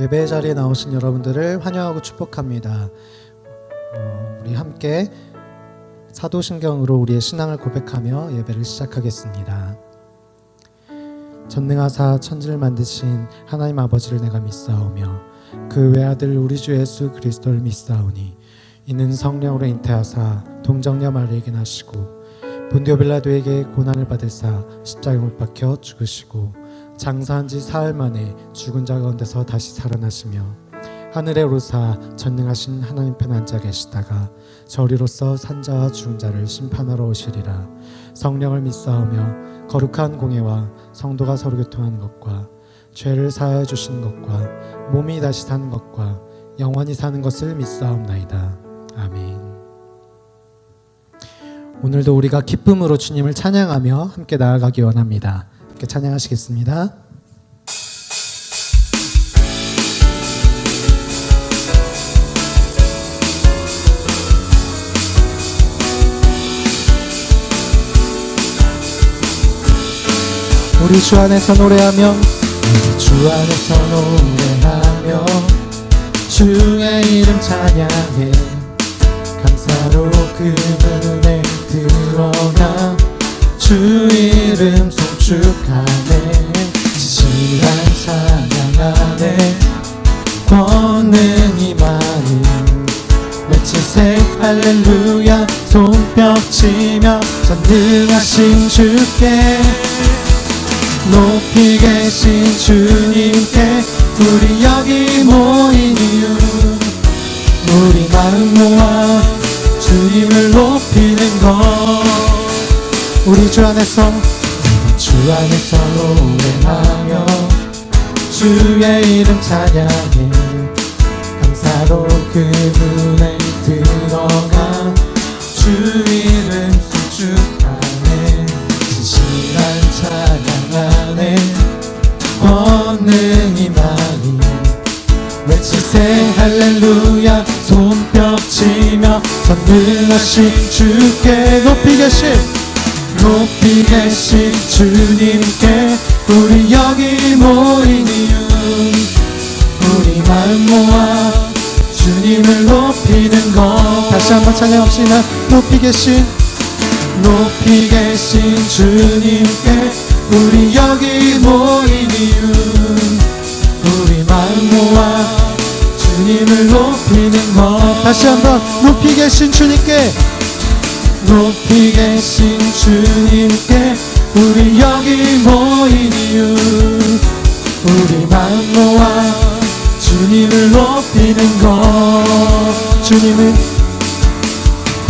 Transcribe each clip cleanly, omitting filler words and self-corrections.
예배 자리에 나오신 여러분들을 환영하고 축복합니다. 우리 함께 사도신경으로 우리의 신앙을 고백하며 예배를 시작하겠습니다. 전능하사 천지를 만드신 하나님 아버지를 내가 믿사오며 그 외아들 우리 주 예수 그리스도를 믿사오니 이는 성령으로 잉태하사 동정녀 마리에게 나시고 본디오 빌라도에게 고난을 받으사 십자가에 못 박혀 죽으시고 장사한 지 사흘 만에 죽은 자 가운데서 다시 살아나시며 하늘에 오르사 전능하신 하나님 편 앉아 계시다가 저리로서 산자와 죽은 자를 심판하러 오시리라. 성령을 믿사오며 거룩한 공예와 성도가 서로 교통하는 것과 죄를 사하여 주시는 것과 몸이 다시 사는 것과 영원히 사는 것을 믿사옵나이다. 아멘. 오늘도 우리가 기쁨으로 주님을 찬양하며 함께 나아가기 원합니다. 함께 찬양하시겠습니다. 우리 주 안에서 노래하며 우리 주 안에서 노래하며 주의 이름 찬양해 감사로 그분에 드러나 주 이름 송축하네 진실한 찬양하네 권능이 많은 외치세 할렐루야 손뼉치며 전능하신 주께 높이 계신 주님께 우리 여기 모인 이유 우리 마음 모아 주님을 높이는 것 우리 주 안에서 노래하며 주의 이름 찬양해 감사로 그분에 들어가 주 이름 송축하네 진실한 찬양하네 권능이 많이 외치세 할렐루야 손뼉치며 전능하신 주께 높이 계신 주님께 우리 여기 모인 이유 우리 마음 모아 주님을 높이는 것 다시 한번 찬양합시다. 높이 계신 주님께 우리 여기 모인 이유 우리 마음 모아 주님을 높이는 것 다시 한번 높이 계신 주님께 우리 여기 모인 이유 우리 마음 모아 주님을 높이는 것 주님은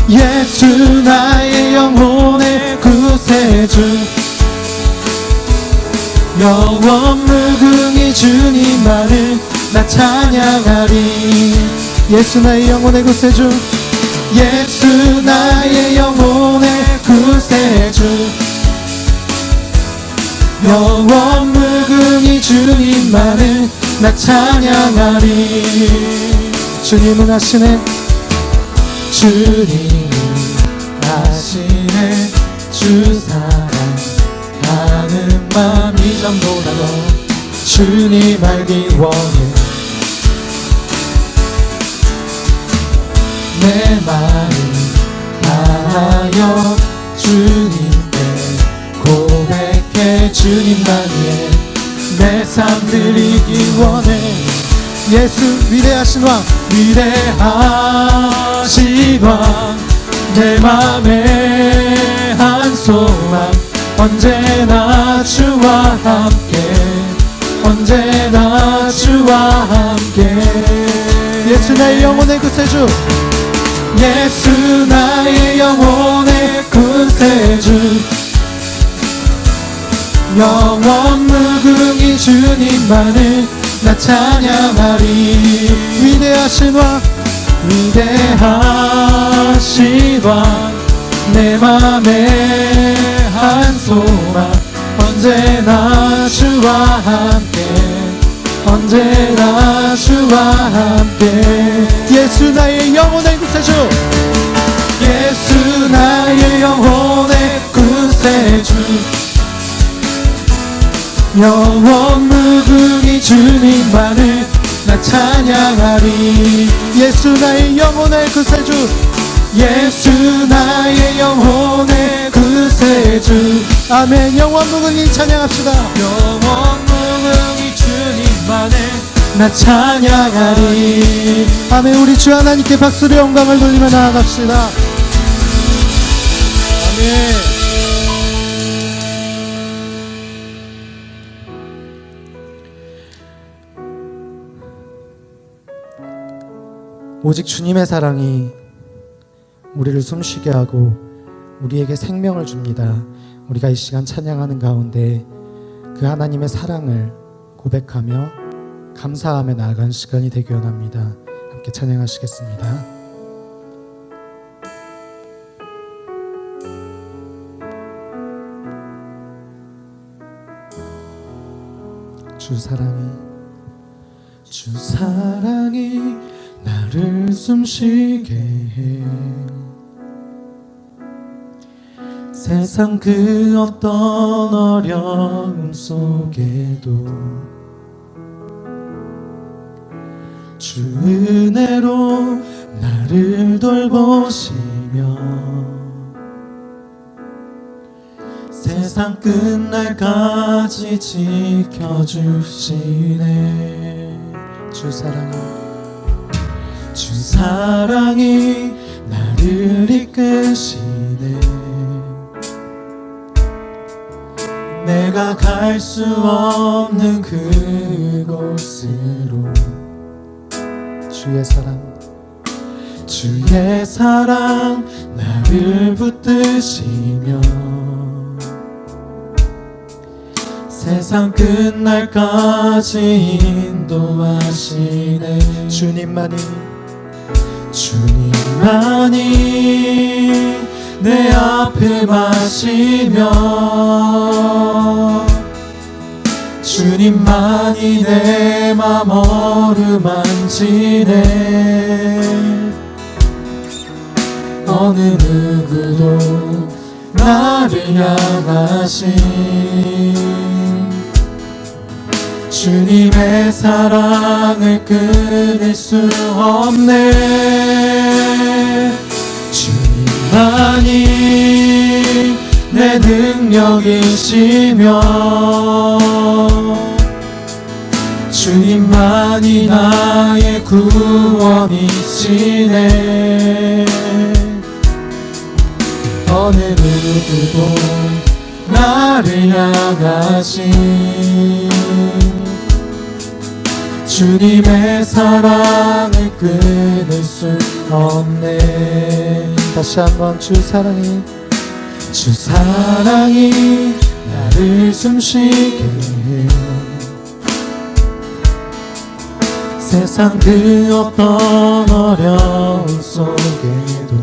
예수 나의 영혼의 구세주 영원 무궁히 주님만을 나 찬양하리 예수 나의 영혼의 구세주 예수 나의 영혼의 구세주 영원 무궁히 주님만을 나 찬양하리 주님은 하시네 주 사랑하는 마음이 전보다도 주님 알기 원해 내 마음 다하여 주님께 고백해 주님만이 내 삶 드리기 원해 예수 위대하신 왕 내 맘에 한 소망 언제나 주와 함께 예수 나의 영혼의 구세주 예수 나의 영혼의 구세주 영원 무궁히 주님만을 나 찬양하리 위대하신 왕 내 맘에 한 소망 언제나 주와 함께 예수 나의 영혼의 구세주 예수 나의 영혼의 구세주 영원 무궁히 주님만을 나 찬양하리. 예수 나의 영혼의 구세주, 예수 나의 영혼의 구세주. 아멘. 영원 무궁히 찬양합시다. 영원 무궁히 주님만의 나 찬양하리. 아멘. 우리 주 하나님께 박수로 영광을 돌리며 나아갑시다. 아멘. 오직 주님의 사랑이 우리를 숨쉬게 하고 우리에게 생명을 줍니다. 우리가 이 시간 찬양하는 가운데 그 하나님의 사랑을 고백하며 감사하며 나아가는 시간이 되기 원합니다. 함께 찬양하시겠습니다. 주 사랑이 나를 숨쉬게 해. 세상 그 어떤 어려움 속에도 주 은혜로 나를 돌보시며 세상 끝날까지 지켜주시네. 주 사랑이 나를 이끄시네. 내가 갈 수 없는 그곳으로 주의 사랑 나를 붙드시며 세상 끝날까지 인도하시네. 주님만이 내 아픔 아시며 주님만이 내 맘 어루만지네. 어느 누구도 나를 향하신 주님의 사랑을 끊을 수 없네. 주님만이 내 능력이시며 주님만이 나의 구원이시네. 어느 누구도 나를 향하신 주님의 사랑을 끊을 수 없네. 다시 한번 주 사랑이 나를 숨쉬게 해. 세상 그 어떤 어려움 속에도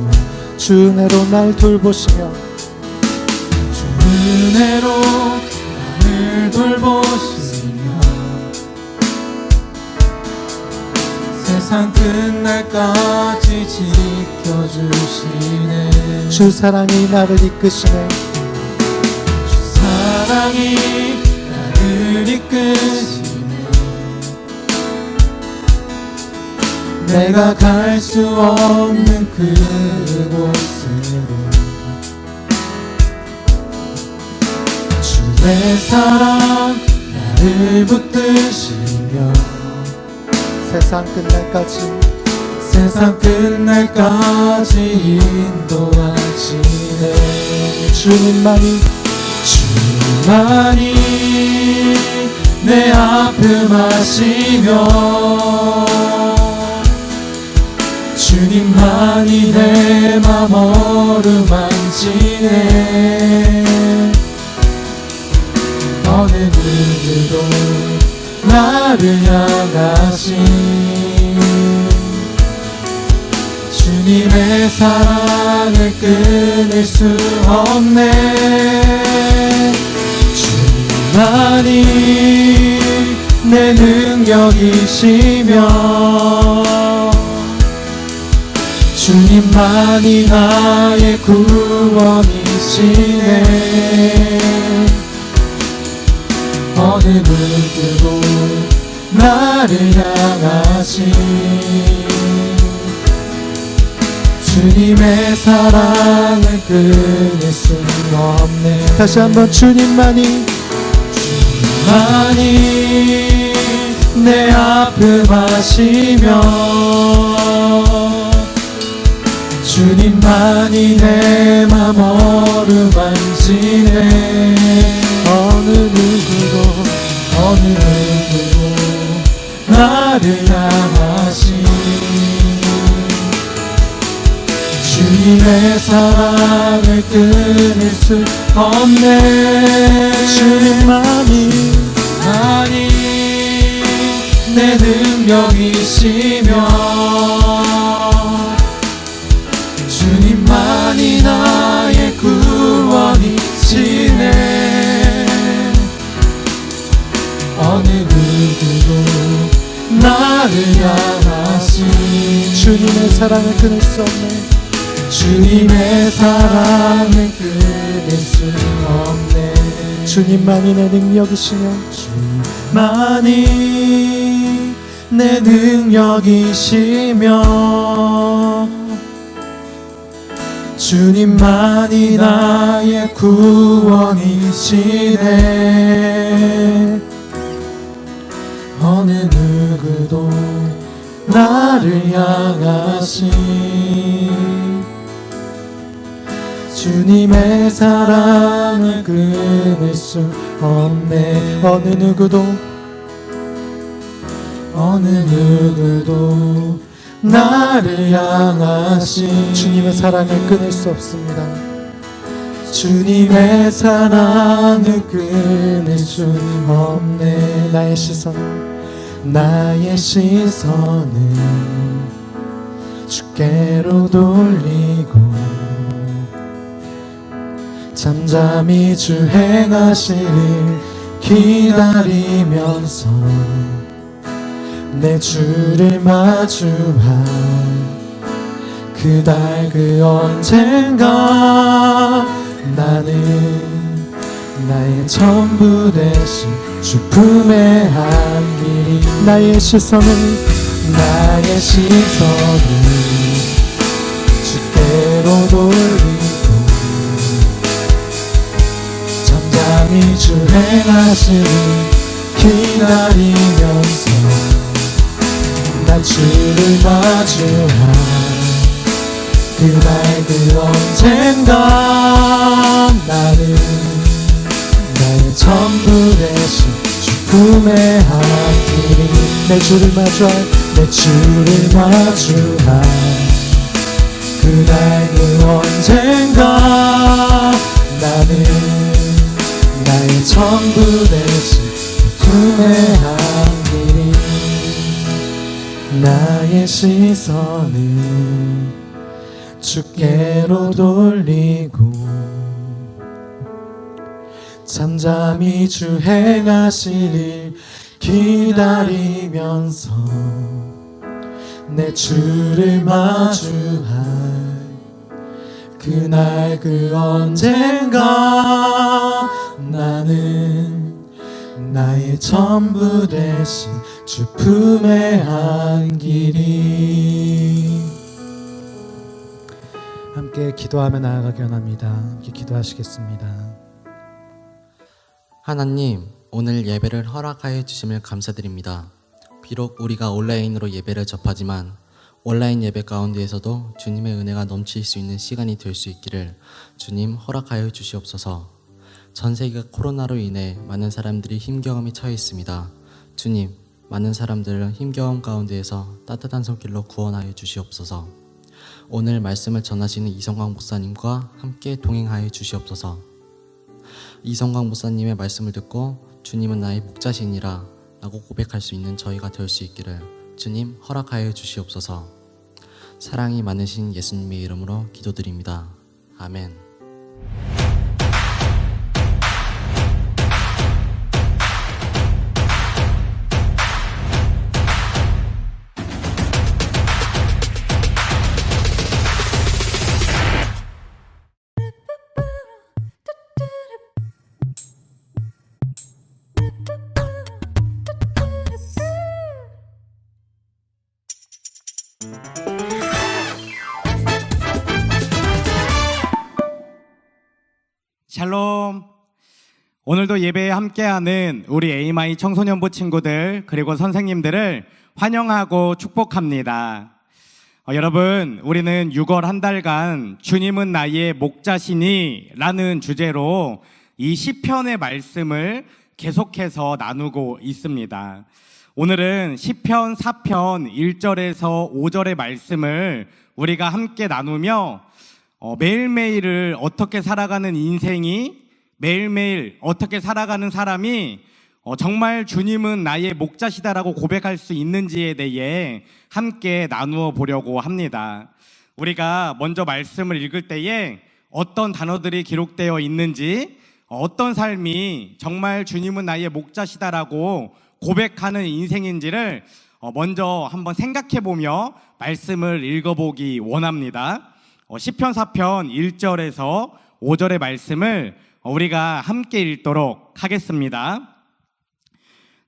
주 은혜로 날 돌보시며 주 은혜로 나를 돌보시며 세상 끝날까지 지켜주시네. 주 사랑이 나를 이끄시네. 주 사랑이 나를 이끄시네. 내가 갈 수 없는 그곳으로 주의 사랑 나를 붙드시며 세상 끝날까지 인도하시네. 주님만이 내 아픔 아시며 주님만이 내 맘 어루만지네. 어느 누구도 나를 향하신 주님의 사랑을 끊을 수 없네. 주님만이 내 능력이시며 주님만이 나의 구원이시네. 어느 누구도 나를 향하신 주님의 사랑을 끊을 수 없네. 다시 한번 주님만이 내 아픔 아시며 주님만이 내 맘 어루만지네. 어느 누구도 나를 향하신 주님의 사랑을 끊을 수 없네. 주님만이 내 능력이시며 주님만이 나의 구원이시네. 어느 누구도 나를 향하신 주님의 사랑을 끊을 수 없네. 주님의 사랑을 끊을 수 없네. 주님만이 내 능력이시며 주님만이 내 능력이시며 주님만이 나의 구원이시네. 어느 누구도 나를 향하신 주님의 사랑을 끊을 수 없네. 어느 누구도 나를 향하신 주님의 사랑을 끊을 수 없습니다. 주님의 사랑을 끊을 수 없네. 나의 시선은 주께로 돌리고 잠잠히 주 행하실 일 기다리면서 내 주를 마주할 그날 그 언젠가 나는 나의 전부 되신 주 품에 안기리. 나의 시선은 주께로 돌리고 잠잠히 주 행하실 일 기다리면서 날 주를 마주할 그날 그 언젠가 나는 나의 전부 되신 주 품에 안기리. 내 주를 마주할 그날 그 언젠가 나는 나의 전부 되신 주 품에 안기리. 나의 시선을 주께로 돌리고 잠잠히 주 행하실 일 기다리면서 내 주를 마주할 그날 그 언젠가 나는 나의 전부 되신 주 품에 안기리. 함께 기도하며 나아가기 원합니다. 함께 기도하시겠습니다. 하나님, 오늘 예배를 허락하여 주심을 감사드립니다. 비록 우리가 온라인으로 예배를 접하지만 온라인 예배 가운데에서도 주님의 은혜가 넘칠 수 있는 시간이 될 수 있기를 주님 허락하여 주시옵소서. 전 세계가 코로나로 인해 많은 사람들이 힘겨움에 처해 있습니다. 주님, 많은 사람들을 힘겨움 가운데에서 따뜻한 손길로 구원하여 주시옵소서. 오늘 말씀을 전하시는 이성광 목사님과 함께 동행하여 주시옵소서. 이성광 목사님의 말씀을 듣고 주님은 나의 목자시니라 라고 고백할 수 있는 저희가 될 수 있기를 주님 허락하여 주시옵소서. 사랑이 많으신 예수님의 이름으로 기도드립니다. 아멘. 샬롬. 오늘도 예배에 함께하는 우리 에이마이 청소년부 친구들 그리고 선생님들을 환영하고 축복합니다. 여러분, 우리는 6월 한 달간 주님은 나의 목자시니 라는 주제로 이 시편의 말씀을 계속해서 나누고 있습니다. 오늘은 시편 4편 1절에서 5절의 말씀을 우리가 함께 나누며 매일매일을 어떻게 살아가는 인생이, 매일매일 어떻게 살아가는 사람이 정말 주님은 나의 목자시다라고 고백할 수 있는지에 대해 함께 나누어 보려고 합니다. 우리가 먼저 말씀을 읽을 때에 어떤 단어들이 기록되어 있는지, 어떤 삶이 정말 주님은 나의 목자시다라고 고백하는 인생인지를 먼저 한번 생각해 보며 말씀을 읽어보기 원합니다. 시편 4편 1절에서 5절의 말씀을 우리가 함께 읽도록 하겠습니다.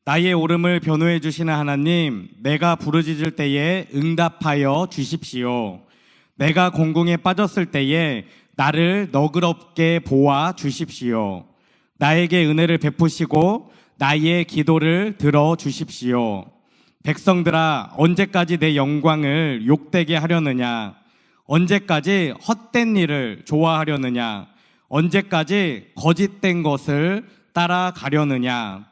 나의 오름을 변호해 주시는 하나님, 내가 부르짖을 때에 응답하여 주십시오. 내가 공궁에 빠졌을 때에 나를 너그럽게 보아 주십시오. 나에게 은혜를 베푸시고 나의 기도를 들어 주십시오. 백성들아, 언제까지 내 영광을 욕되게 하려느냐? 언제까지 헛된 일을 좋아하려느냐? 언제까지 거짓된 것을 따라가려느냐?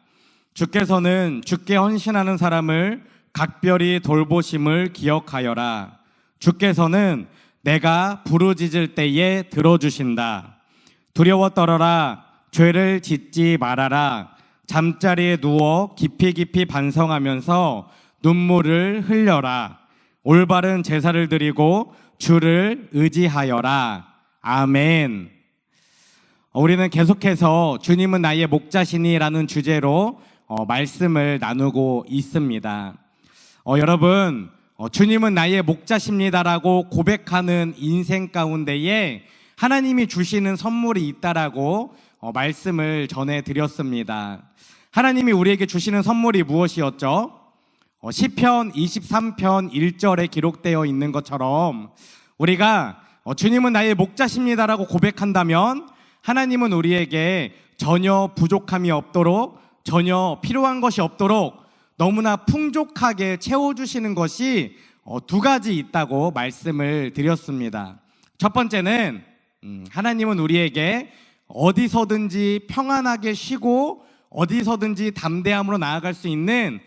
주께서는 주께 헌신하는 사람을 각별히 돌보심을 기억하여라. 주께서는 내가 부르짖을 때에 들어주신다. 두려워 떨어라. 죄를 짓지 말아라. 잠자리에 누워 깊이 깊이 반성하면서 눈물을 흘려라. 올바른 제사를 드리고 주를 의지하여라. 아멘. 우리는 계속해서 주님은 나의 목자시니라는 주제로 말씀을 나누고 있습니다. 여러분, 주님은 나의 목자십니다라고 고백하는 인생 가운데에 하나님이 주시는 선물이 있다라고 말씀을 전해드렸습니다. 하나님이 우리에게 주시는 선물이 무엇이었죠? 시편 23편 1절에 기록되어 있는 것처럼 우리가 주님은 나의 목자십니다라고 고백한다면 하나님은 우리에게 전혀 부족함이 없도록, 전혀 필요한 것이 없도록 너무나 풍족하게 채워주시는 것이 두 가지 있다고 말씀을 드렸습니다. 첫 번째는 하나님은 우리에게 어디서든지 평안하게 쉬고 어디서든지 담대함으로 나아갈 수 있는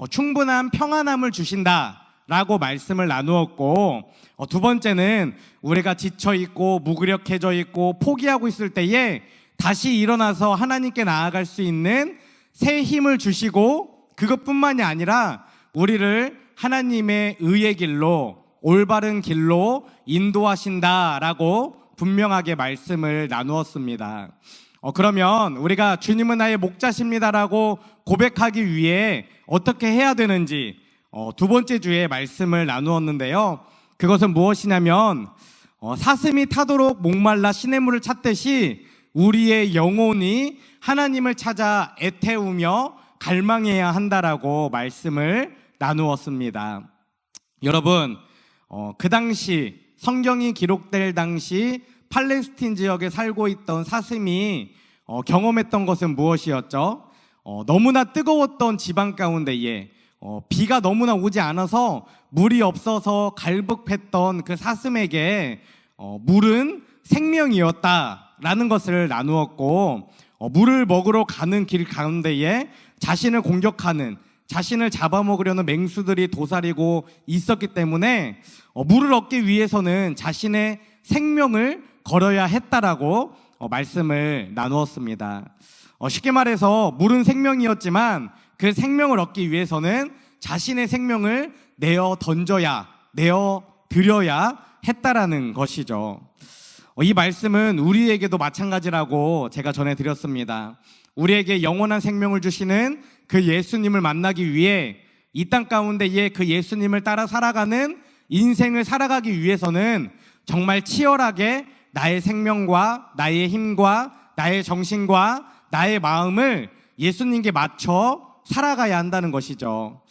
충분한 평안함을 주신다라고 말씀을 나누었고, 두 번째는 우리가 지쳐있고 무기력해져 있고 포기하고 있을 때에 다시 일어나서 하나님께 나아갈 수 있는 새 힘을 주시고, 그것뿐만이 아니라 우리를 하나님의 의의 길로, 올바른 길로 인도하신다라고 분명하게 말씀을 나누었습니다. 그러면 우리가 주님은 나의 목자십니다라고 고백하기 위해 어떻게 해야 되는지 두 번째 주에 말씀을 나누었는데요. 그것은 무엇이냐면 사슴이 타도록 목말라 시냇물을 찾듯이 우리의 영혼이 하나님을 찾아 애태우며 갈망해야 한다라고 말씀을 나누었습니다. 여러분, 그 당시 성경이 기록될 당시 팔레스틴 지역에 살고 있던 사슴이 경험했던 것은 무엇이었죠? 너무나 뜨거웠던 지방 가운데에 비가 너무나 오지 않아서 물이 없어서 갈급했던 그 사슴에게 물은 생명이었다라는 것을 나누었고, 물을 먹으러 가는 길 가운데에 자신을 공격하는, 자신을 잡아먹으려는 맹수들이 도사리고 있었기 때문에 물을 얻기 위해서는 자신의 생명을 걸어야 했다라고 말씀을 나누었습니다. 쉽게 말해서 물은 생명이었지만 그 생명을 얻기 위해서는 자신의 생명을 내어 던져야, 내어 드려야 했다라는 것이죠. 이 말씀은 우리에게도 마찬가지라고 제가 전해드렸습니다. 우리에게 영원한 생명을 주시는 그 예수님을 만나기 위해 이 땅 가운데에 그 예수님을 따라 살아가는 인생을 살아가기 위해서는 정말 치열하게 나의 생명과 나의 힘과 나의 정신과 나의 마음을 예수님께 맞춰 살아가야 한다는 것이죠.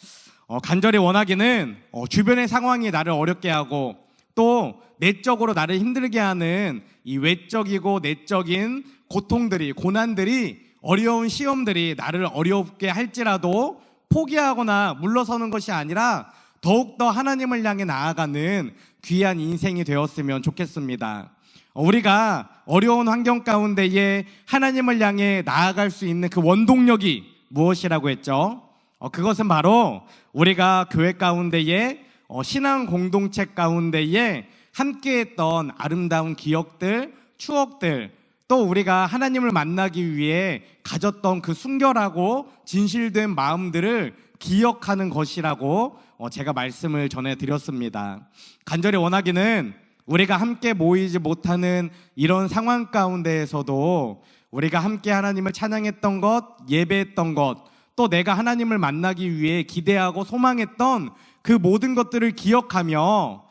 간절히 원하기는 주변의 상황이 나를 어렵게 하고 또 내적으로 나를 힘들게 하는 이 외적이고 내적인 고통들이, 고난들이, 어려운 시험들이 나를 어렵게 할지라도 포기하거나 물러서는 것이 아니라 더욱더 하나님을 향해 나아가는 귀한 인생이 되었으면 좋겠습니다. 우리가 어려운 환경 가운데에 하나님을 향해 나아갈 수 있는 그 원동력이 무엇이라고 했죠? 그것은 바로 우리가 교회 가운데에 신앙 공동체 가운데에 함께했던 아름다운 기억들, 추억들, 또 우리가 하나님을 만나기 위해 가졌던 그 순결하고 진실된 마음들을 기억하는 것이라고 제가 말씀을 전해드렸습니다. 간절히 원하기는 우리가 함께 모이지 못하는 이런 상황 가운데에서도 우리가 함께 하나님을 찬양했던 것, 예배했던 것, 또 내가 하나님을 만나기 위해 기대하고 소망했던 그 모든 것들을 기억하며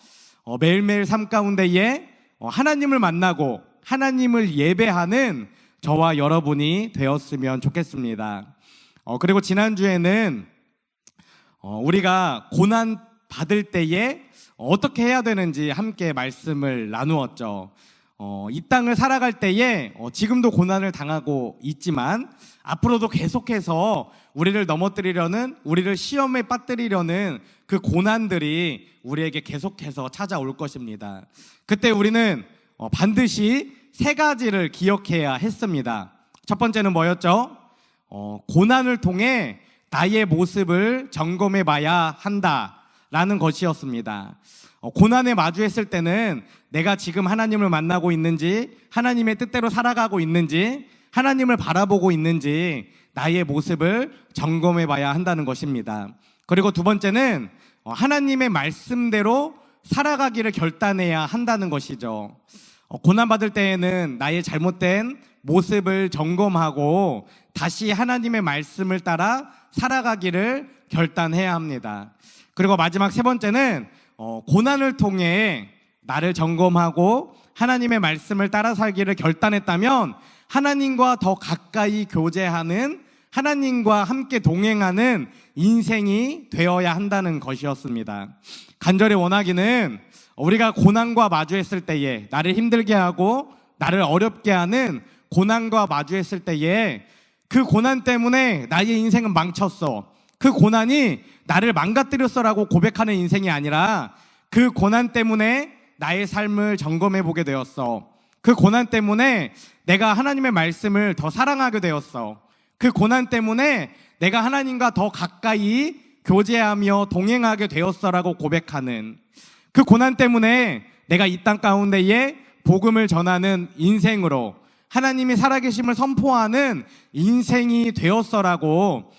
매일매일 삶 가운데에 하나님을 만나고 하나님을 예배하는 저와 여러분이 되었으면 좋겠습니다. 그리고 지난주에는 우리가 고난 받을 때에 어떻게 해야 되는지 함께 말씀을 나누었죠. 이 땅을 살아갈 때에 지금도 고난을 당하고 있지만 앞으로도 계속해서 우리를 넘어뜨리려는, 우리를 시험에 빠뜨리려는 그 고난들이 우리에게 계속해서 찾아올 것입니다. 그때 우리는 반드시 세 가지를 기억해야 했습니다. 첫 번째는 뭐였죠? 고난을 통해 나의 모습을 점검해 봐야 한다라는 것이었습니다. 고난에 마주했을 때는 내가 지금 하나님을 만나고 있는지, 하나님의 뜻대로 살아가고 있는지, 하나님을 바라보고 있는지 나의 모습을 점검해 봐야 한다는 것입니다. 그리고 두 번째는 하나님의 말씀대로 살아가기를 결단해야 한다는 것이죠. 고난받을 때에는 나의 잘못된 모습을 점검하고 다시 하나님의 말씀을 따라 살아가기를 결단해야 합니다. 그리고 마지막 세 번째는 고난을 통해 나를 점검하고 하나님의 말씀을 따라 살기를 결단했다면 하나님과 더 가까이 교제하는, 하나님과 함께 동행하는 인생이 되어야 한다는 것이었습니다. 간절히 원하기는 우리가 고난과 마주했을 때에, 나를 힘들게 하고 나를 어렵게 하는 고난과 마주했을 때에 그 고난 때문에 나의 인생은 망쳤어, 그 고난이 나를 망가뜨렸어라고 고백하는 인생이 아니라 그 고난 때문에 나의 삶을 점검해 보게 되었어, 그 고난 때문에 내가 하나님의 말씀을 더 사랑하게 되었어, 그 고난 때문에 내가 하나님과 더 가까이 교제하며 동행하게 되었어라고 고백하는, 그 고난 때문에 내가 이 땅 가운데에 복음을 전하는 인생으로, 하나님이 살아계심을 선포하는 인생이 되었어라고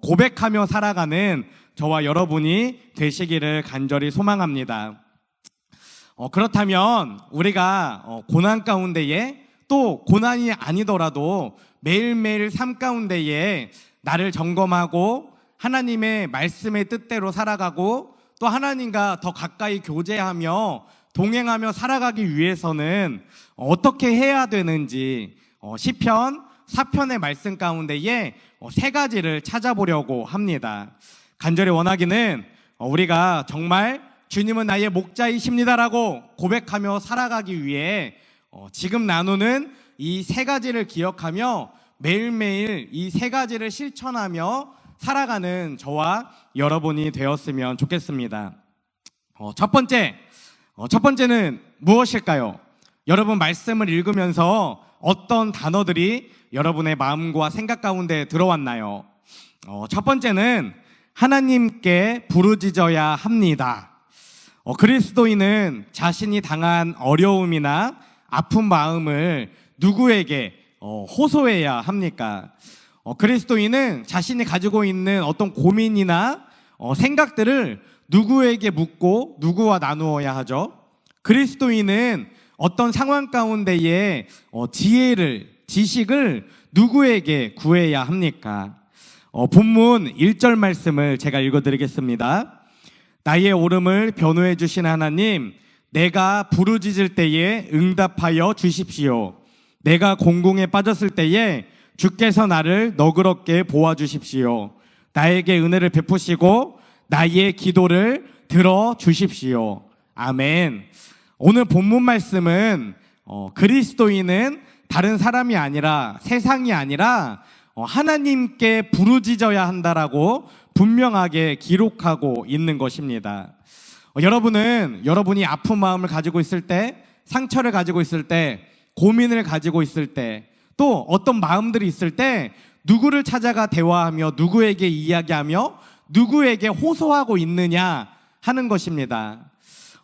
고백하며 살아가는 저와 여러분이 되시기를 간절히 소망합니다. 그렇다면 우리가 고난 가운데에, 또 고난이 아니더라도 매일매일 삶 가운데에 나를 점검하고 하나님의 말씀의 뜻대로 살아가고 또 하나님과 더 가까이 교제하며 동행하며 살아가기 위해서는 어떻게 해야 되는지 시편 4편의 말씀 가운데에 세 가지를 찾아보려고 합니다. 간절히 원하기는 우리가 정말 주님은 나의 목자이십니다라고 고백하며 살아가기 위해 지금 나누는 이 세 가지를 기억하며 매일매일 이 세 가지를 실천하며 살아가는 저와 여러분이 되었으면 좋겠습니다. 첫 번째는 무엇일까요? 여러분 말씀을 읽으면서 어떤 단어들이 여러분의 마음과 생각 가운데 들어왔나요? 첫 번째는 하나님께 부르짖어야 합니다. 그리스도인은 자신이 당한 어려움이나 아픈 마음을 누구에게 호소해야 합니까? 그리스도인은 자신이 가지고 있는 어떤 고민이나 생각들을 누구에게 묻고 누구와 나누어야 하죠? 그리스도인은 어떤 상황 가운데에 지혜를, 지식을 누구에게 구해야 합니까? 본문 1절 말씀을 제가 읽어드리겠습니다. 나의 오름을 변호해 주신 하나님, 내가 부르짖을 때에 응답하여 주십시오. 내가 공공에 빠졌을 때에 주께서 나를 너그럽게 보아주십시오. 나에게 은혜를 베푸시고 나의 기도를 들어주십시오. 아멘. 오늘 본문 말씀은 그리스도인은 다른 사람이 아니라 세상이 아니라 하나님께 부르짖어야 한다라고 분명하게 기록하고 있는 것입니다. 여러분은 여러분이 아픈 마음을 가지고 있을 때, 상처를 가지고 있을 때, 고민을 가지고 있을 때, 또 어떤 마음들이 있을 때 누구를 찾아가 대화하며 누구에게 이야기하며 누구에게 호소하고 있느냐 하는 것입니다.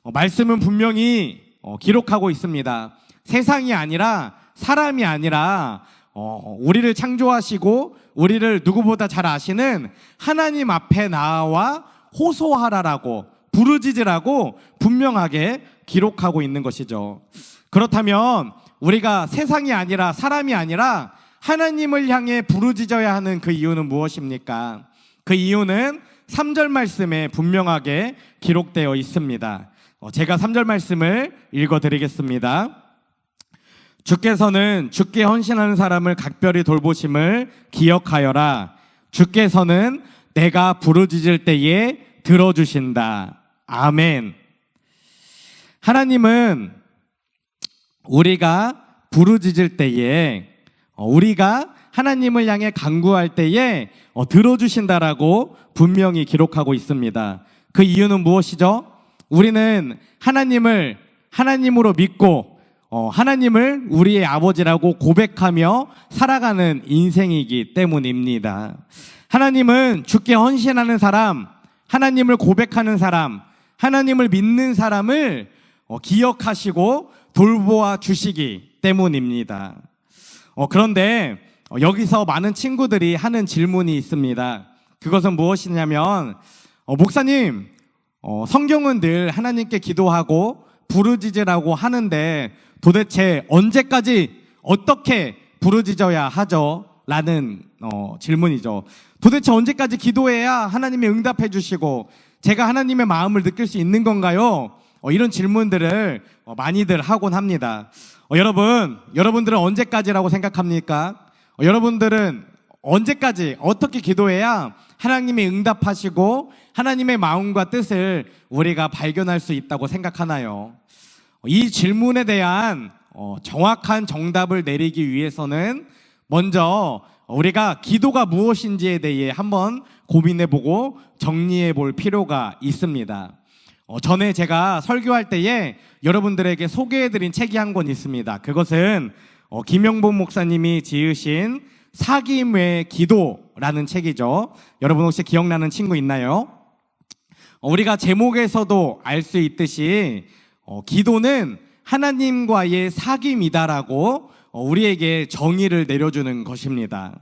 말씀은 분명히 기록하고 있습니다. 세상이 아니라 사람이 아니라 우리를 창조하시고 우리를 누구보다 잘 아시는 하나님 앞에 나와 호소하라라고 부르짖으라고 분명하게 기록하고 있는 것이죠. 그렇다면 우리가 세상이 아니라 사람이 아니라 하나님을 향해 부르짖어야 하는 그 이유는 무엇입니까? 그 이유는 3절 말씀에 분명하게 기록되어 있습니다. 제가 3절 말씀을 읽어드리겠습니다. 주께서는 주께 헌신하는 사람을 각별히 돌보심을 기억하여라. 주께서는 내가 부르짖을 때에 들어주신다. 아멘. 하나님은 우리가 부르짖을 때에, 우리가 하나님을 향해 간구할 때에 들어주신다라고 분명히 기록하고 있습니다. 그 이유는 무엇이죠? 우리는 하나님을 하나님으로 믿고 하나님을 우리의 아버지라고 고백하며 살아가는 인생이기 때문입니다. 하나님은 주께 헌신하는 사람, 하나님을 고백하는 사람, 하나님을 믿는 사람을 기억하시고 돌보아 주시기 때문입니다. 그런데 여기서 많은 친구들이 하는 질문이 있습니다. 그것은 무엇이냐면, 목사님, 성경은 늘 하나님께 기도하고 부르짖으라고 하는데 도대체 언제까지 어떻게 부르짖어야 하죠? 라는 질문이죠. 도대체 언제까지 기도해야 하나님이 응답해 주시고 제가 하나님의 마음을 느낄 수 있는 건가요? 이런 질문들을 많이들 하곤 합니다. 여러분들은 언제까지라고 생각합니까? 여러분들은 언제까지 어떻게 기도해야 하나님이 응답하시고 하나님의 마음과 뜻을 우리가 발견할 수 있다고 생각하나요? 이 질문에 대한 정확한 정답을 내리기 위해서는 먼저 우리가 기도가 무엇인지에 대해 한번 고민해보고 정리해볼 필요가 있습니다. 전에 제가 설교할 때에 여러분들에게 소개해드린 책이 한 권 있습니다. 그것은 김영복 목사님이 지으신 사귐 외 기도라는 책이죠. 여러분 혹시 기억나는 친구 있나요? 우리가 제목에서도 알 수 있듯이 기도는 하나님과의 사귐이다라고 우리에게 정의를 내려주는 것입니다.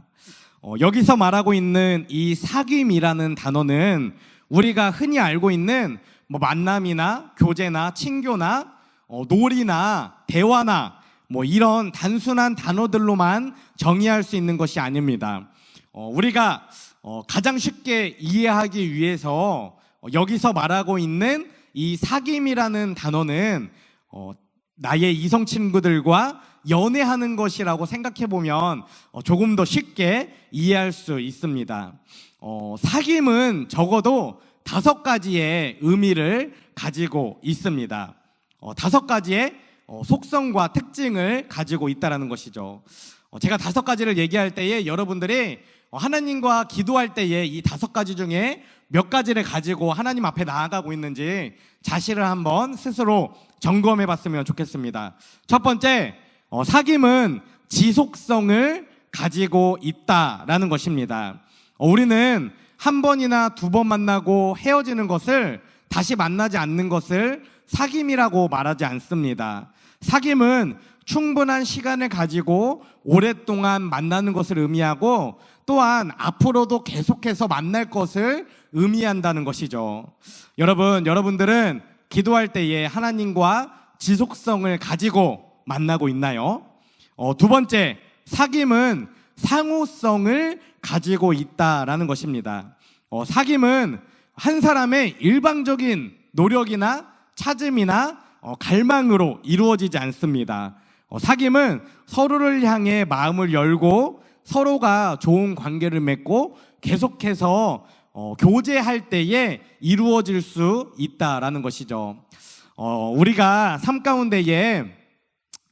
여기서 말하고 있는 이 사귐이라는 단어는 우리가 흔히 알고 있는 만남이나 교제나 친교나 놀이나 대화나 이런 단순한 단어들로만 정의할 수 있는 것이 아닙니다. 우리가 가장 쉽게 이해하기 위해서 여기서 말하고 있는 이 사귐이라는 단어는 나의 이성 친구들과 연애하는 것이라고 생각해 보면 조금 더 쉽게 이해할 수 있습니다. 사귐은 적어도 5가지의 의미를 가지고 있습니다. 5가지의 속성과 특징을 가지고 있다는 것이죠. 제가 5가지를 얘기할 때에 여러분들이 하나님과 기도할 때에 이 5가지 중에 몇 가지를 가지고 하나님 앞에 나아가고 있는지 자신을 한번 스스로 점검해 봤으면 좋겠습니다. 첫 번째, 사귐은 지속성을 가지고 있다라는 것입니다. 우리는 한 번이나 2번 만나고 헤어지는 것을, 다시 만나지 않는 것을 사귐이라고 말하지 않습니다. 사귐은 충분한 시간을 가지고 오랫동안 만나는 것을 의미하고 또한 앞으로도 계속해서 만날 것을 의미한다는 것이죠. 여러분들은 기도할 때에 하나님과 지속성을 가지고 만나고 있나요? 2번째, 사귐은 상호성을 가지고 있다라는 것입니다. 사귐은 한 사람의 일방적인 노력이나 찾음이나 갈망으로 이루어지지 않습니다. 사귐은 서로를 향해 마음을 열고 서로가 좋은 관계를 맺고 계속해서 교제할 때에 이루어질 수 있다라는 것이죠. 우리가 삶 가운데에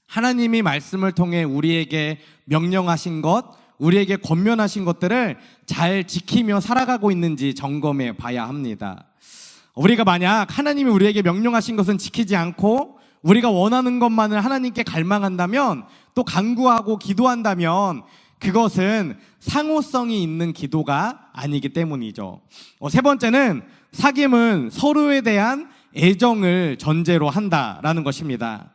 하나님이 말씀을 통해 우리에게 명령하신 것, 우리에게 권면하신 것들을 잘 지키며 살아가고 있는지 점검해 봐야 합니다. 우리가 만약 하나님이 우리에게 명령하신 것은 지키지 않고 우리가 원하는 것만을 하나님께 갈망한다면, 또 간구하고 기도한다면 그것은 상호성이 있는 기도가 아니기 때문이죠. 세 번째는 사귐은 서로에 대한 애정을 전제로 한다라는 것입니다.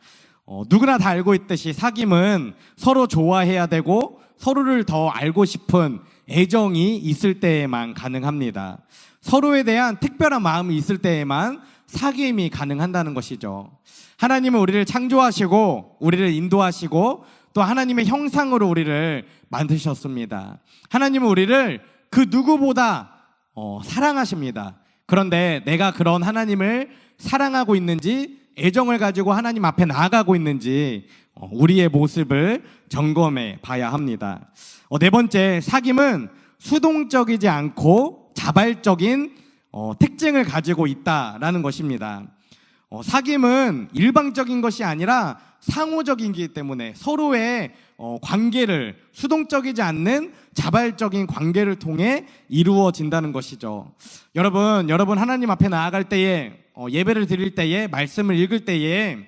누구나 다 알고 있듯이 사귐은 서로 좋아해야 되고 서로를 더 알고 싶은 애정이 있을 때에만 가능합니다. 서로에 대한 특별한 마음이 있을 때에만 사귐이 가능한다는 것이죠. 하나님은 우리를 창조하시고 우리를 인도하시고 또 하나님의 형상으로 우리를 만드셨습니다. 하나님은 우리를 그 누구보다 사랑하십니다. 그런데 내가 그런 하나님을 사랑하고 있는지, 애정을 가지고 하나님 앞에 나아가고 있는지 우리의 모습을 점검해 봐야 합니다. 네 번째, 사귐은 수동적이지 않고 자발적인 특징을 가지고 있다라는 것입니다. 사귐은 일방적인 것이 아니라 상호적이기 때문에 서로의 관계를, 수동적이지 않는 자발적인 관계를 통해 이루어진다는 것이죠. 여러분 하나님 앞에 나아갈 때에, 예배를 드릴 때에, 말씀을 읽을 때에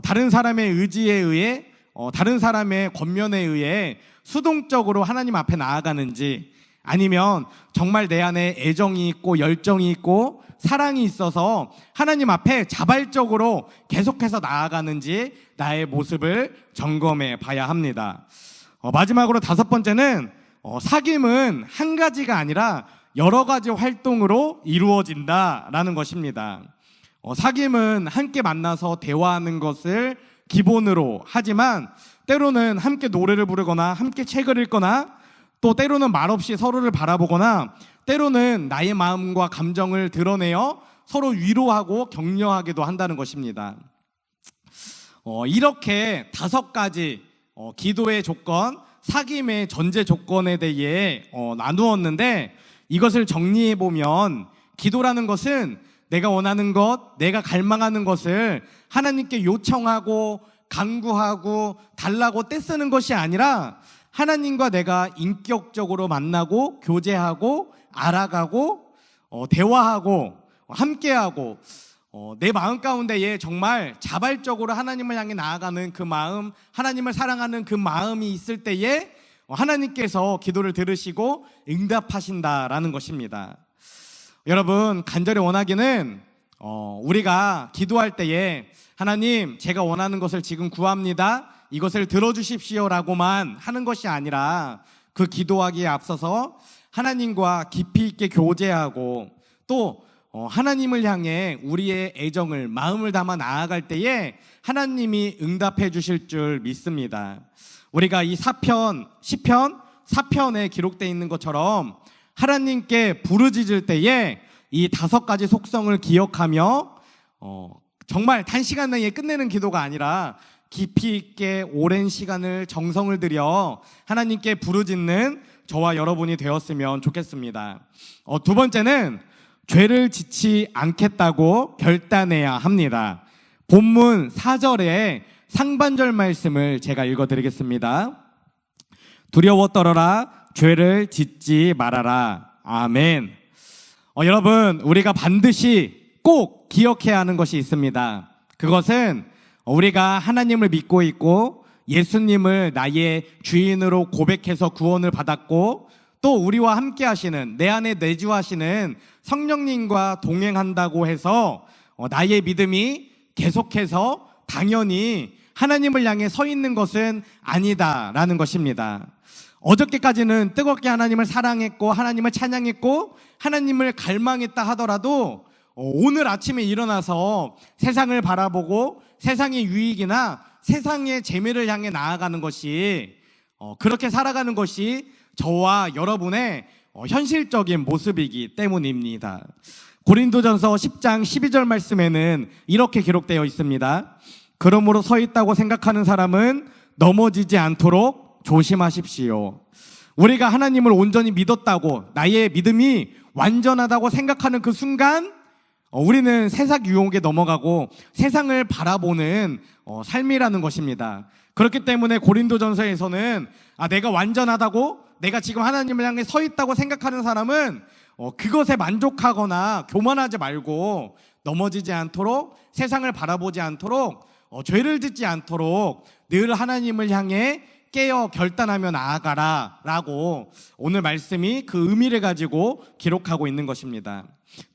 다른 사람의 의지에 의해, 다른 사람의 권면에 의해 수동적으로 하나님 앞에 나아가는지, 아니면 정말 내 안에 애정이 있고 열정이 있고 사랑이 있어서 하나님 앞에 자발적으로 계속해서 나아가는지 나의 모습을 점검해 봐야 합니다. 마지막으로 다섯 번째는 사귐은 한 가지가 아니라 여러 가지 활동으로 이루어진다라는 것입니다. 사귐은 함께 만나서 대화하는 것을 기본으로 하지만 때로는 함께 노래를 부르거나 함께 책을 읽거나, 또 때로는 말없이 서로를 바라보거나, 때로는 나의 마음과 감정을 드러내어 서로 위로하고 격려하기도 한다는 것입니다. 이렇게 다섯 가지 기도의 조건, 사귐의 전제 조건에 대해 나누었는데, 이것을 정리해 보면 기도라는 것은 내가 원하는 것, 내가 갈망하는 것을 하나님께 요청하고 간구하고 달라고 떼쓰는 것이 아니라 하나님과 내가 인격적으로 만나고 교제하고 알아가고 대화하고 함께하고 내 마음 가운데에 정말 자발적으로 하나님을 향해 나아가는 그 마음, 하나님을 사랑하는 그 마음이 있을 때에 하나님께서 기도를 들으시고 응답하신다라는 것입니다. 여러분, 간절히 원하기는 우리가 기도할 때에 하나님, 제가 원하는 것을 지금 구합니다, 이것을 들어주십시오라고만 하는 것이 아니라 그 기도하기에 앞서서 하나님과 깊이 있게 교제하고 또 하나님을 향해 우리의 애정을, 마음을 담아 나아갈 때에 하나님이 응답해 주실 줄 믿습니다. 우리가 이 시편 4편에 기록되어 있는 것처럼 하나님께 부르짖을 때에 이 다섯 가지 속성을 기억하며 정말 단시간 내에 끝내는 기도가 아니라 깊이 있게 오랜 시간을 정성을 들여 하나님께 부르짖는 저와 여러분이 되었으면 좋겠습니다. 두 번째는 죄를 짓지 않겠다고 결단해야 합니다. 본문 4절의 상반절 말씀을 제가 읽어드리겠습니다. 두려워 떨어라, 죄를 짓지 말아라. 아멘. 여러분, 우리가 반드시 꼭 기억해야 하는 것이 있습니다. 그것은 우리가 하나님을 믿고 있고 예수님을 나의 주인으로 고백해서 구원을 받았고, 또 우리와 함께 하시는, 내 안에 내주하시는 성령님과 동행한다고 해서 나의 믿음이 계속해서 당연히 하나님을 향해 서 있는 것은 아니다라는 것입니다. 어저께까지는 뜨겁게 하나님을 사랑했고 하나님을 찬양했고 하나님을 갈망했다 하더라도 오늘 아침에 일어나서 세상을 바라보고 세상의 유익이나 세상의 재미를 향해 나아가는 것이, 그렇게 살아가는 것이 저와 여러분의 현실적인 모습이기 때문입니다. 고린도전서 10장 12절 말씀에는 이렇게 기록되어 있습니다. 그러므로 서 있다고 생각하는 사람은 넘어지지 않도록 조심하십시오. 우리가 하나님을 온전히 믿었다고, 나의 믿음이 완전하다고 생각하는 그 순간 우리는 세상 유혹에 넘어가고 세상을 바라보는 삶이라는 것입니다. 그렇기 때문에 고린도전서에서는 내가 완전하다고, 내가 지금 하나님을 향해 서 있다고 생각하는 사람은 그것에 만족하거나 교만하지 말고 넘어지지 않도록, 세상을 바라보지 않도록, 죄를 짓지 않도록 늘 하나님을 향해 깨어 결단하며 나아가라 라고 오늘 말씀이 그 의미를 가지고 기록하고 있는 것입니다.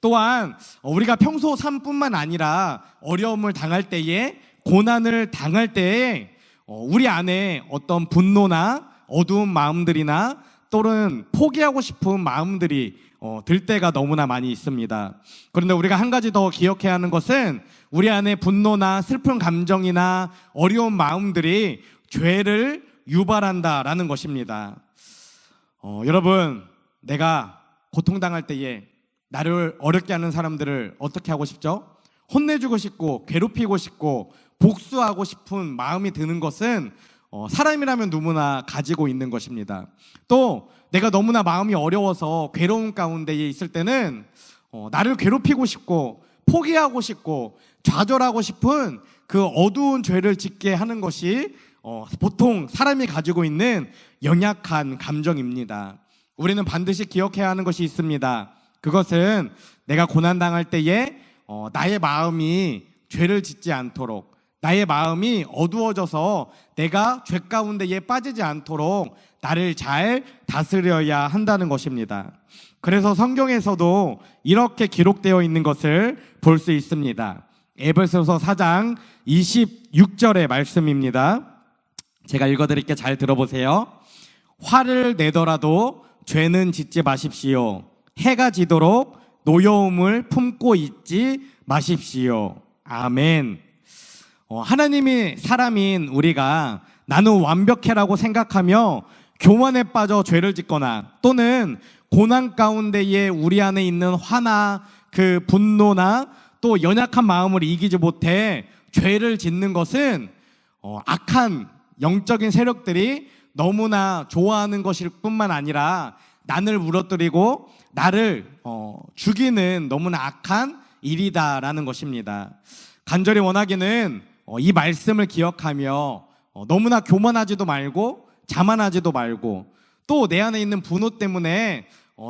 또한 우리가 평소 삶뿐만 아니라 어려움을 당할 때에, 고난을 당할 때에 우리 안에 어떤 분노나 어두운 마음들이나 또는 포기하고 싶은 마음들이 들 때가 너무나 많이 있습니다. 그런데 우리가 한 가지 더 기억해야 하는 것은 우리 안에 분노나 슬픈 감정이나 어려운 마음들이 죄를 유발한다라는 것입니다. 여러분, 내가 고통당할 때에 나를 어렵게 하는 사람들을 어떻게 하고 싶죠? 혼내주고 싶고 괴롭히고 싶고 복수하고 싶은 마음이 드는 것은 사람이라면 누구나 가지고 있는 것입니다. 또 내가 너무나 마음이 어려워서 괴로운 가운데에 있을 때는 나를 괴롭히고 싶고 포기하고 싶고 좌절하고 싶은 그 어두운 죄를 짓게 하는 것이 보통 사람이 가지고 있는 연약한 감정입니다. 우리는 반드시 기억해야 하는 것이 있습니다. 그것은 내가 고난당할 때에 나의 마음이 죄를 짓지 않도록, 나의 마음이 어두워져서 내가 죄 가운데에 빠지지 않도록 나를 잘 다스려야 한다는 것입니다. 그래서 성경에서도 이렇게 기록되어 있는 것을 볼 수 있습니다. 에베소서 4장 26절의 말씀입니다. 제가 읽어드릴게 잘 들어보세요. 화를 내더라도 죄는 짓지 마십시오. 해가 지도록 노여움을 품고 있지 마십시오. 아멘. 하나님이 사람인 우리가 나는 완벽해라고 생각하며 교만에 빠져 죄를 짓거나 또는 고난 가운데에 우리 안에 있는 화나 그 분노나 또 연약한 마음을 이기지 못해 죄를 짓는 것은 악한 영적인 세력들이 너무나 좋아하는 것일 뿐만 아니라 나를 무너뜨리고 나를 죽이는 너무나 악한 일이다라는 것입니다. 간절히 원하기는 이 말씀을 기억하며 너무나 교만하지도 말고 자만하지도 말고 또 내 안에 있는 분노 때문에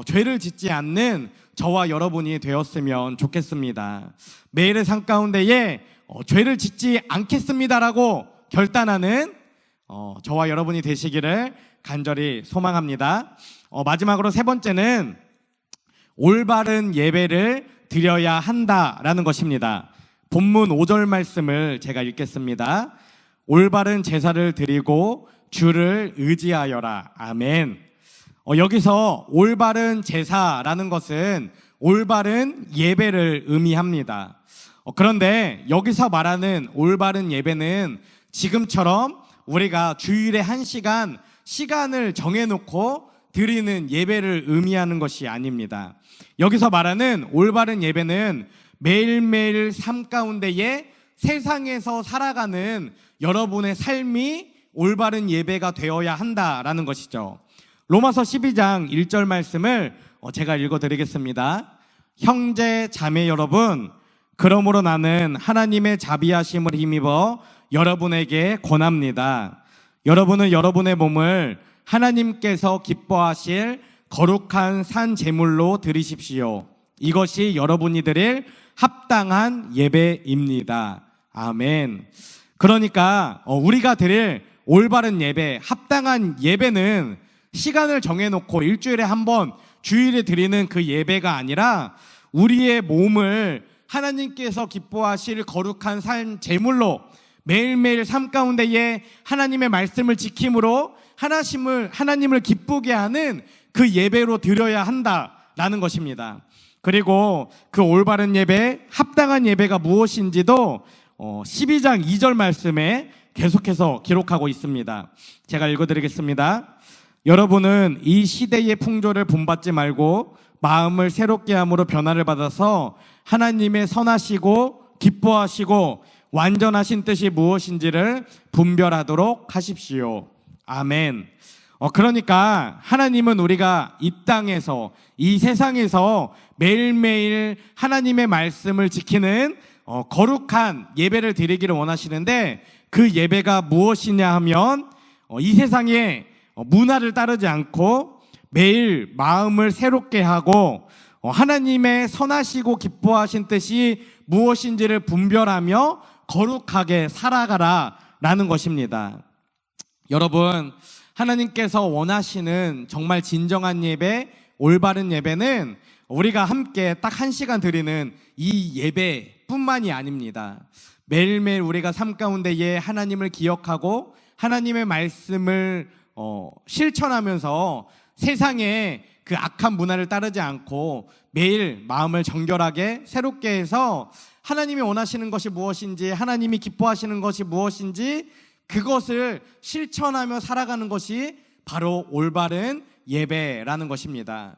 죄를 짓지 않는 저와 여러분이 되었으면 좋겠습니다. 매일의 삶 가운데에 죄를 짓지 않겠습니다라고 결단하는 저와 여러분이 되시기를 간절히 소망합니다. 마지막으로 세 번째는 올바른 예배를 드려야 한다라는 것입니다. 본문 5절 말씀을 제가 읽겠습니다. 올바른 제사를 드리고 주를 의지하여라. 아멘. 여기서 올바른 제사라는 것은 올바른 예배를 의미합니다. 그런데 여기서 말하는 올바른 예배는 지금처럼 우리가 주일에 1시간 시간을 정해놓고 드리는 예배를 의미하는 것이 아닙니다. 여기서 말하는 올바른 예배는 매일매일 삶 가운데에 세상에서 살아가는 여러분의 삶이 올바른 예배가 되어야 한다라는 것이죠. 로마서 12장 1절 말씀을 제가 읽어드리겠습니다. 형제 자매 여러분, 그러므로 나는 하나님의 자비하심을 힘입어 여러분에게 권합니다. 여러분은 여러분의 몸을 하나님께서 기뻐하실 거룩한 산 제물로 드리십시오. 이것이 여러분이 드릴 합당한 예배입니다. 아멘. 그러니까 우리가 드릴 올바른 예배, 합당한 예배는 시간을 정해놓고 일주일에 한 번 주일에 드리는 그 예배가 아니라 우리의 몸을 하나님께서 기뻐하실 거룩한 산 제물로 매일매일 삶 가운데에 하나님의 말씀을 지킴으로 하나님을 기쁘게 하는 그 예배로 드려야 한다라는 것입니다. 그리고 그 올바른 예배, 합당한 예배가 무엇인지도 12장 2절 말씀에 계속해서 기록하고 있습니다. 제가 읽어드리겠습니다. 여러분은 이 시대의 풍조를 본받지 말고 마음을 새롭게 함으로 변화를 받아서 하나님의 선하시고 기뻐하시고 완전하신 뜻이 무엇인지를 분별하도록 하십시오. 아멘. 그러니까 하나님은 우리가 이 땅에서, 이 세상에서 매일매일 하나님의 말씀을 지키는 거룩한 예배를 드리기를 원하시는데, 그 예배가 무엇이냐 하면 이 세상의 문화를 따르지 않고 매일 마음을 새롭게 하고 하나님의 선하시고 기뻐하신 뜻이 무엇인지를 분별하며 거룩하게 살아가라 라는 것입니다. 여러분, 하나님께서 원하시는 정말 진정한 예배, 올바른 예배는 우리가 함께 딱 1시간 드리는 이 예배뿐만이 아닙니다. 매일매일 우리가 삶 가운데에 하나님을 기억하고 하나님의 말씀을 실천하면서 세상의 그 악한 문화를 따르지 않고 매일 마음을 정결하게 새롭게 해서 하나님이 원하시는 것이 무엇인지, 하나님이 기뻐하시는 것이 무엇인지 그것을 실천하며 살아가는 것이 바로 올바른 예배라는 것입니다.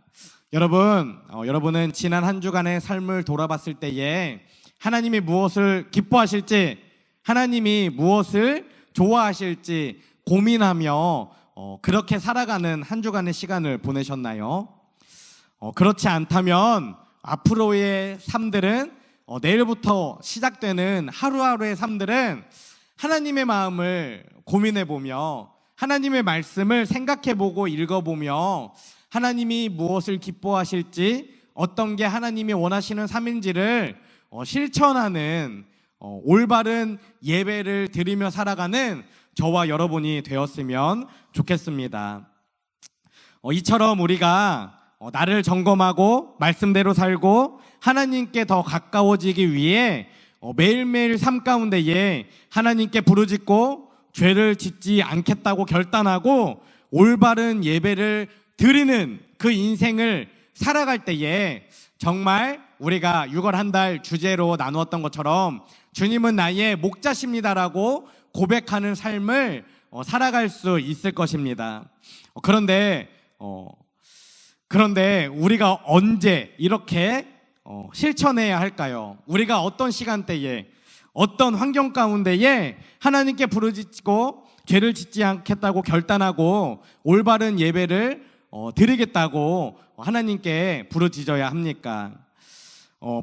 여러분, 여러분은 지난 한 주간의 삶을 돌아봤을 때에 하나님이 무엇을 기뻐하실지, 하나님이 무엇을 좋아하실지 고민하며 그렇게 살아가는 한 주간의 시간을 보내셨나요? 그렇지 않다면 앞으로의 삶들은, 내일부터 시작되는 하루하루의 삶들은 하나님의 마음을 고민해보며 하나님의 말씀을 생각해보고 읽어보며 하나님이 무엇을 기뻐하실지, 어떤 게 하나님이 원하시는 삶인지를 실천하는 올바른 예배를 드리며 살아가는 저와 여러분이 되었으면 좋겠습니다. 이처럼 우리가 나를 점검하고 말씀대로 살고 하나님께 더 가까워지기 위해 매일매일 삶 가운데에 하나님께 부르짖고 죄를 짓지 않겠다고 결단하고 올바른 예배를 드리는 그 인생을 살아갈 때에 정말 우리가 6월 한 달 주제로 나누었던 것처럼 주님은 나의 목자십니다라고 고백하는 삶을 살아갈 수 있을 것입니다. 그런데 우리가 언제 이렇게 실천해야 할까요? 우리가 어떤 시간대에, 어떤 환경 가운데에 하나님께 부르짖고 죄를 짓지 않겠다고 결단하고 올바른 예배를 드리겠다고 하나님께 부르짖어야 합니까?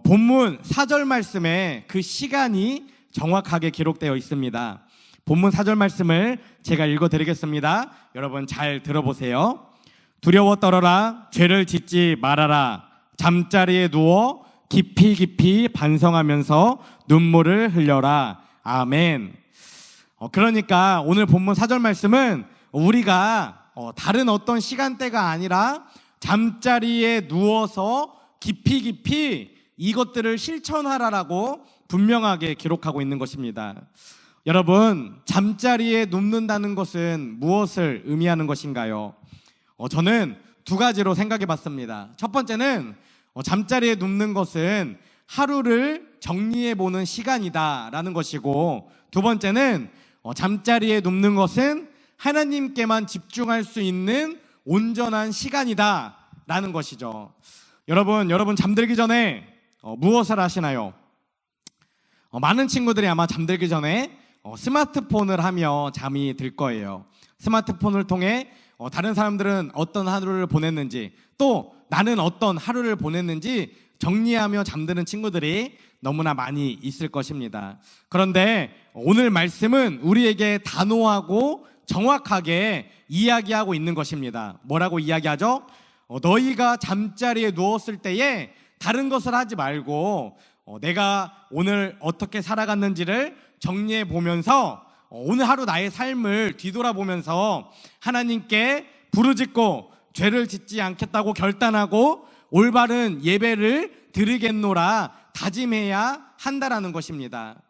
본문 4절 말씀에 그 시간이 정확하게 기록되어 있습니다. 본문 4절 말씀을 제가 읽어드리겠습니다. 여러분 잘 들어보세요. 두려워 떨어라, 죄를 짓지 말아라, 잠자리에 누워 깊이 깊이 반성하면서 눈물을 흘려라. 아멘. 그러니까 오늘 본문 4절 말씀은 우리가 다른 어떤 시간대가 아니라 잠자리에 누워서 깊이 깊이 이것들을 실천하라라고 분명하게 기록하고 있는 것입니다. 여러분, 잠자리에 눕는다는 것은 무엇을 의미하는 것인가요? 저는 두 가지로 생각해 봤습니다. 첫 번째는 잠자리에 눕는 것은 하루를 정리해 보는 시간이다라는 것이고, 두 번째는 잠자리에 눕는 것은 하나님께만 집중할 수 있는 온전한 시간이다라는 것이죠. 여러분 잠들기 전에 무엇을 하시나요? 많은 친구들이 아마 잠들기 전에 스마트폰을 하며 잠이 들 거예요. 스마트폰을 통해 다른 사람들은 어떤 하루를 보냈는지, 또 나는 어떤 하루를 보냈는지 정리하며 잠드는 친구들이 너무나 많이 있을 것입니다. 그런데 오늘 말씀은 우리에게 단호하고 정확하게 이야기하고 있는 것입니다. 뭐라고 이야기하죠? 너희가 잠자리에 누웠을 때에 다른 것을 하지 말고 내가 오늘 어떻게 살아갔는지를 정리해 보면서 오늘 하루 나의 삶을 뒤돌아보면서 하나님께 부르짖고 죄를 짓지 않겠다고 결단하고 올바른 예배를 드리겠노라 다짐해야 한다라는 것입니다.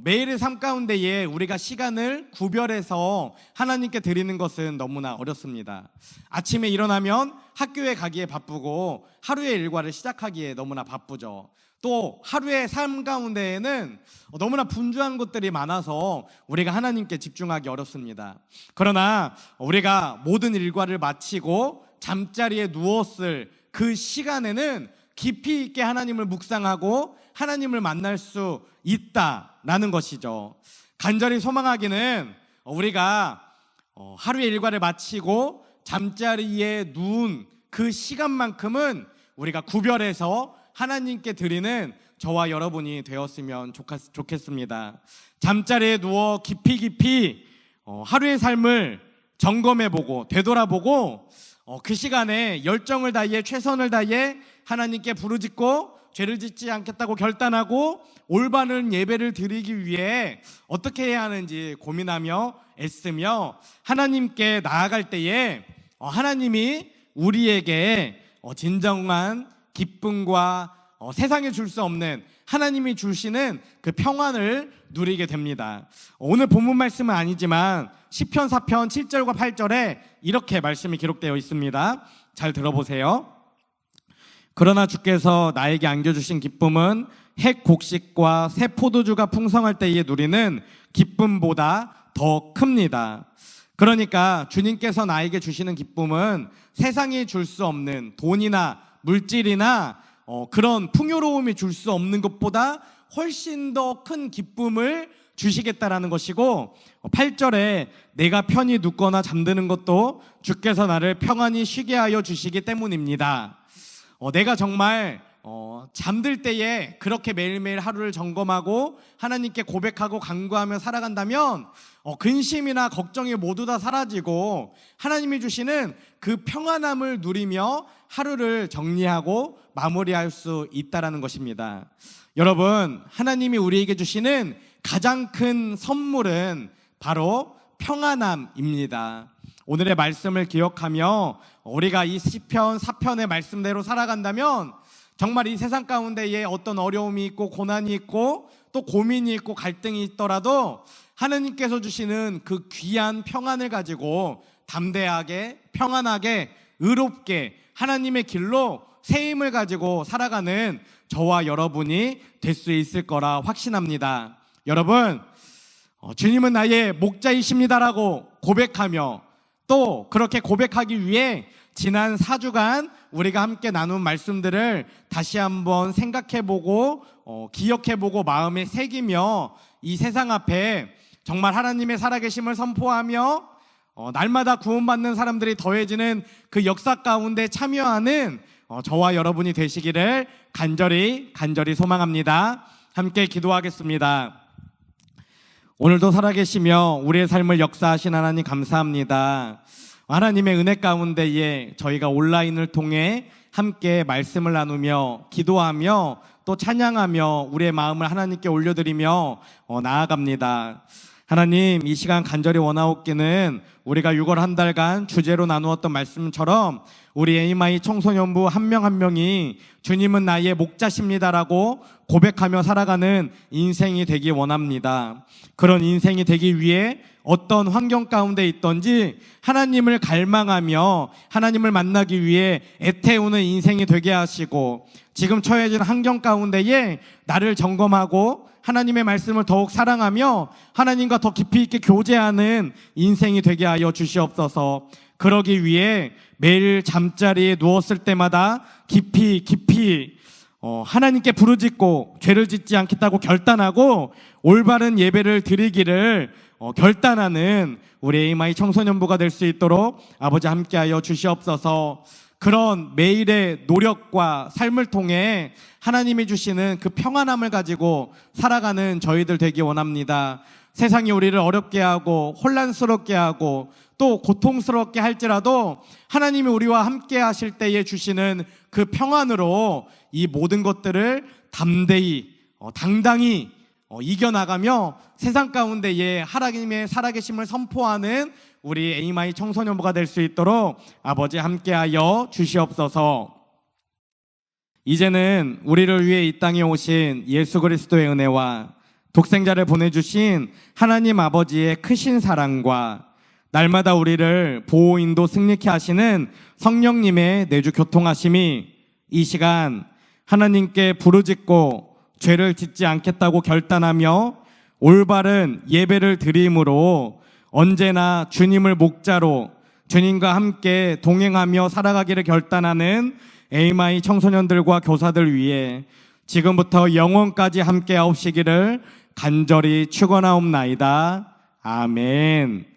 매일의 삶 가운데에 우리가 시간을 구별해서 하나님께 드리는 것은 너무나 어렵습니다. 아침에 일어나면 학교에 가기에 바쁘고 하루의 일과를 시작하기에 너무나 바쁘죠. 또 하루의 삶 가운데에는 너무나 분주한 것들이 많아서 우리가 하나님께 집중하기 어렵습니다. 그러나 우리가 모든 일과를 마치고 잠자리에 누웠을 그 시간에는 깊이 있게 하나님을 묵상하고 하나님을 만날 수 있다라는 것이죠. 간절히 소망하기는 우리가 하루의 일과를 마치고 잠자리에 누운 그 시간만큼은 우리가 구별해서 하나님께 드리는 저와 여러분이 되었으면 좋겠습니다. 잠자리에 누워 깊이 하루의 삶을 점검해보고 되돌아보고 그 시간에 열정을 다해 최선을 다해 하나님께 부르짖고 죄를 짓지 않겠다고 결단하고 올바른 예배를 드리기 위해 어떻게 해야 하는지 고민하며 애쓰며 하나님께 나아갈 때에 하나님이 우리에게 진정한 기쁨과 세상에 줄 수 없는 하나님이 주시는 그 평안을 누리게 됩니다. 오늘 본문 말씀은 아니지만 시편 4편 7절과 8절에 이렇게 말씀이 기록되어 있습니다. 잘 들어보세요. 그러나 주께서 나에게 안겨주신 기쁨은 핵 곡식과 새 포도주가 풍성할 때에 누리는 기쁨보다 더 큽니다. 그러니까 주님께서 나에게 주시는 기쁨은 세상이 줄 수 없는 돈이나 물질이나 그런 풍요로움이 줄 수 없는 것보다 훨씬 더 큰 기쁨을 주시겠다라는 것이고 8절에 내가 편히 눕거나 잠드는 것도 주께서 나를 평안히 쉬게 하여 주시기 때문입니다. 내가 정말 잠들 때에 그렇게 매일매일 하루를 점검하고 하나님께 고백하고 간구하며 살아간다면 근심이나 걱정이 모두 다 사라지고 하나님이 주시는 그 평안함을 누리며 하루를 정리하고 마무리할 수 있다라는 것입니다. 여러분, 하나님이 우리에게 주시는 가장 큰 선물은 바로 평안함입니다. 오늘의 말씀을 기억하며 우리가 이 시편 4편의 말씀대로 살아간다면 정말 이 세상 가운데에 어떤 어려움이 있고 고난이 있고 또 고민이 있고 갈등이 있더라도 하나님께서 주시는 그 귀한 평안을 가지고 담대하게 평안하게 의롭게 하나님의 길로 새 힘을 가지고 살아가는 저와 여러분이 될 수 있을 거라 확신합니다. 여러분, 주님은 나의 목자이십니다라고 고백하며 또 그렇게 고백하기 위해 지난 4주간 우리가 함께 나눈 말씀들을 다시 한번 생각해보고 기억해보고 마음에 새기며 이 세상 앞에 정말 하나님의 살아계심을 선포하며 날마다 구원받는 사람들이 더해지는 그 역사 가운데 참여하는 저와 여러분이 되시기를 간절히 소망합니다. 함께 기도하겠습니다. 오늘도 살아계시며 우리의 삶을 역사하신 하나님 감사합니다. 하나님의 은혜 가운데에 저희가 온라인을 통해 함께 말씀을 나누며 기도하며 또 찬양하며 우리의 마음을 하나님께 올려드리며 나아갑니다. 하나님, 이 시간 간절히 원하옵기는 우리가 6월 한 달간 주제로 나누었던 말씀처럼 우리 에이마이 청소년부 한 명 한 명이 주님은 나의 목자십니다라고 고백하며 살아가는 인생이 되기 원합니다. 그런 인생이 되기 위해 어떤 환경 가운데 있던지 하나님을 갈망하며 하나님을 만나기 위해 애태우는 인생이 되게 하시고 지금 처해진 환경 가운데에 나를 점검하고 하나님의 말씀을 더욱 사랑하며 하나님과 더 깊이 있게 교제하는 인생이 되게 하여 주시옵소서. 그러기 위해 매일 잠자리에 누웠을 때마다 깊이 하나님께 부르짖고 죄를 짓지 않겠다고 결단하고 올바른 예배를 드리기를 결단하는 우리 에이마이 청소년부가 될 수 있도록 아버지 함께하여 주시옵소서. 그런 매일의 노력과 삶을 통해 하나님이 주시는 그 평안함을 가지고 살아가는 저희들 되기 원합니다. 세상이 우리를 어렵게 하고 혼란스럽게 하고 또 고통스럽게 할지라도 하나님이 우리와 함께 하실 때에 주시는 그 평안으로 이 모든 것들을 담대히 당당히 이겨나가며 세상 가운데에 하나님의 살아계심을 선포하는 우리 에이마이 청소년부가 될 수 있도록 아버지 함께하여 주시옵소서. 이제는 우리를 위해 이 땅에 오신 예수 그리스도의 은혜와 독생자를 보내주신 하나님 아버지의 크신 사랑과 날마다 우리를 보호 인도 승리케 하시는 성령님의 내주 교통하심이 이 시간 하나님께 부르짖고 죄를 짓지 않겠다고 결단하며 올바른 예배를 드림으로 언제나 주님을 목자로 주님과 함께 동행하며 살아가기를 결단하는 에이마이 청소년들과 교사들 위해 지금부터 영원까지 함께 하옵시기를 간절히 축원하옵나이다. 아멘.